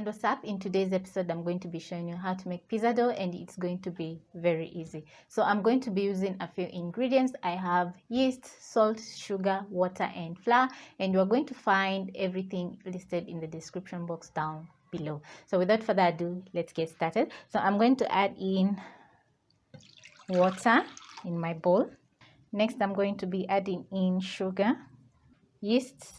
And what's up? In today's episode, I'm going to be showing you how to make pizza dough, and it's going to be very easy. So I'm going to be using a few ingredients. I have yeast, salt, sugar, water, and flour, and you're going to find everything listed in the description box down below. So without further ado, let's get started. So I'm going to add in water in my bowl. Next, I'm going to be adding in sugar, yeast,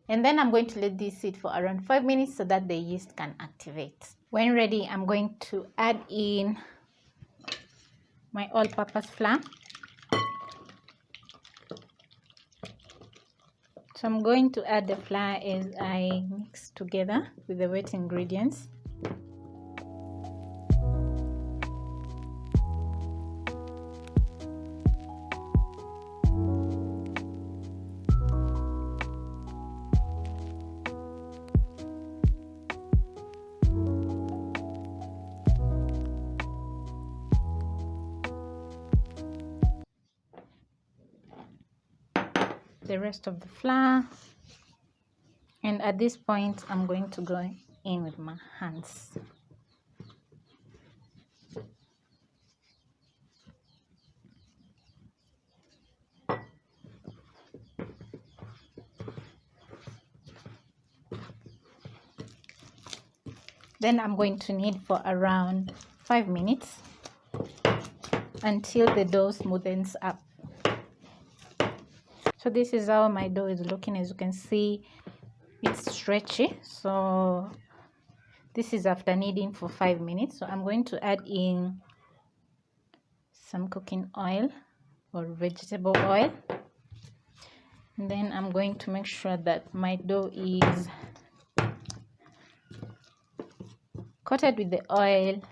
and then I'm going to let this sit for around 5 minutes so that the yeast can activate. When ready, I'm going to add in my all-purpose flour. So I'm going to add the flour as I mix together with the wet ingredients. The rest of the flour, and at this point I'm going to go in with my hands. Then I'm going to knead for around 5 minutes until the dough smoothens up. So this is how my dough is looking. As you can see, it's stretchy. So this is after kneading for 5 minutes. So I'm going to add in some cooking oil or vegetable oil. And then I'm going to make sure that my dough is coated with the oil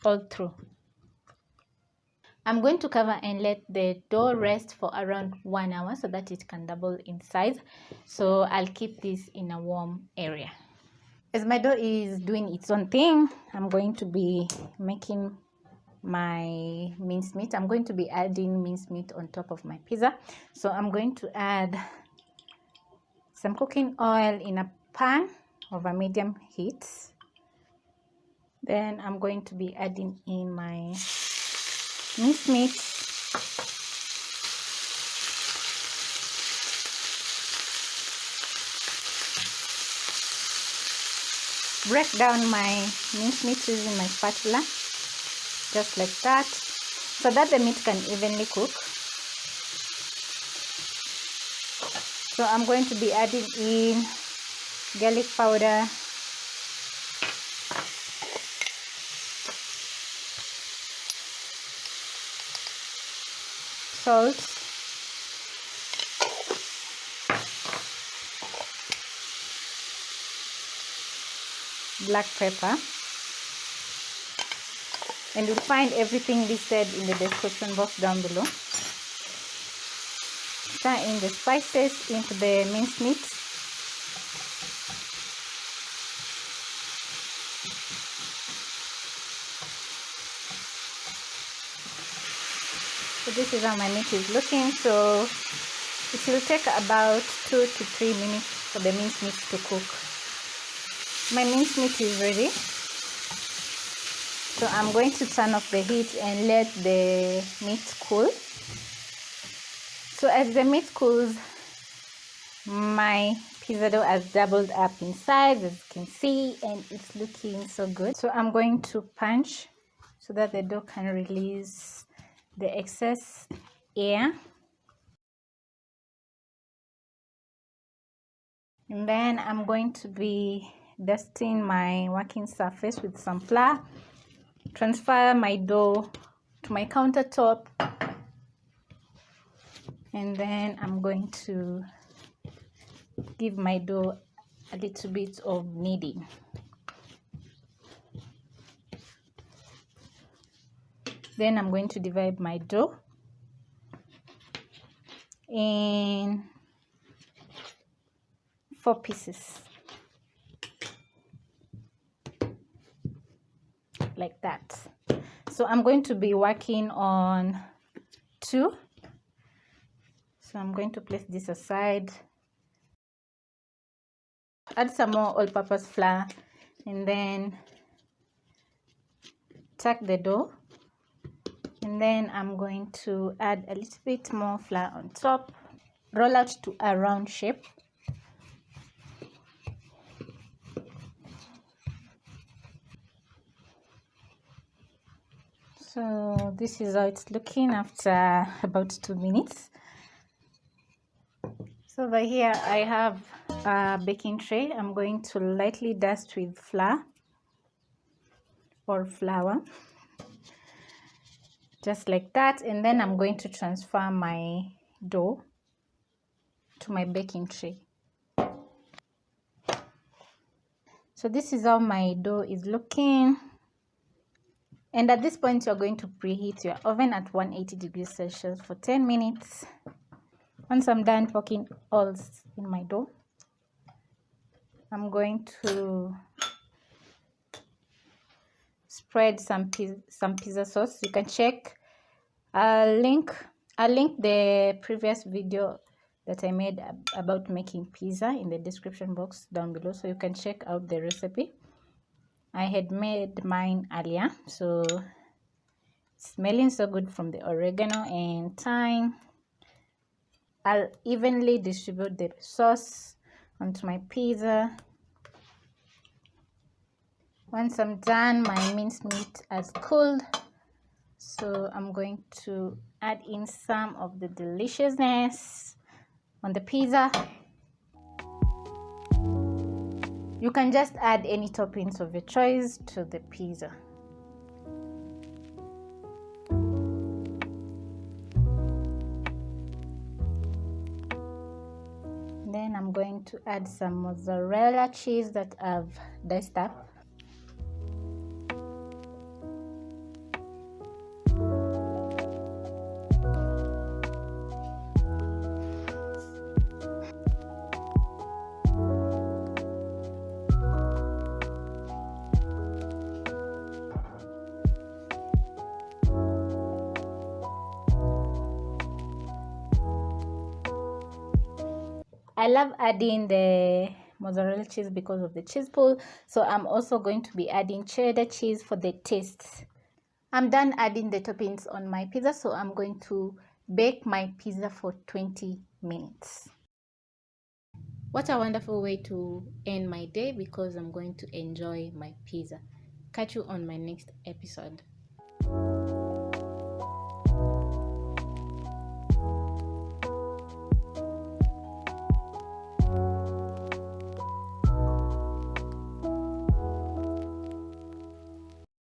all through. I'm going to cover and let the dough rest for around 1 hour so that it can double in size. So I'll keep this in a warm area. As my dough is doing its own thing, I'm going to be making my minced meat. I'm going to be adding minced meat on top of my pizza. So I'm going to add some cooking oil in a pan over medium heat. Then I'm going to be adding in my minced meat. Break down my minced meat using my spatula, just like that, so that the meat can evenly cook. So I'm going to be adding in garlic powder, salt, black pepper, and you'll find everything listed in the description box down below. Stir in the spices into the minced meat. So this is how my meat is looking. So it will take about 2 to 3 minutes for the minced meat to cook. My minced meat is ready. So I'm going to turn off the heat and let the meat cool. So as the meat cools, my pizza dough has doubled up in size, as you can see, and it's looking so good. So I'm going to punch so that the dough can release the excess air. And then I'm going to be dusting my working surface with some flour. Transfer my dough to my countertop, and then I'm going to give my dough a little bit of kneading. Then I'm going to divide my dough in 4 pieces, like that. So I'm going to be working on 2. So I'm going to place this aside. Add some more all-purpose flour and then tuck the dough, and then I'm going to add a little bit more flour on top, roll out to a round shape. So this is how it's looking after about 2 minutes. So over here I have a baking tray. I'm going to lightly dust with flour or flour, just like that, and then I'm going to transfer my dough to my baking tray. So this is how my dough is looking, and at this point you're going to preheat your oven at 180 degrees Celsius for 10 minutes. Once I'm done poking holes in my dough, I'm going to spread some pizza sauce. You can check. I'll link the previous video that I made about making pizza in the description box down below, so you can check out the recipe. I had made mine earlier, so it's smelling so good from the oregano and thyme. I'll evenly distribute the sauce onto my pizza. Once I'm done, my minced meat has cooled, so I'm going to add in some of the deliciousness on the pizza. You can just add any toppings of your choice to the pizza. Then I'm going to add some mozzarella cheese that I've diced up. I love adding the mozzarella cheese because of the cheese pull, so I'm also going to be adding cheddar cheese for the taste. I'm done adding the toppings on my pizza, so I'm going to bake my pizza for 20 minutes. What a wonderful way to end my day, because I'm going to enjoy my pizza. Catch you on my next episode.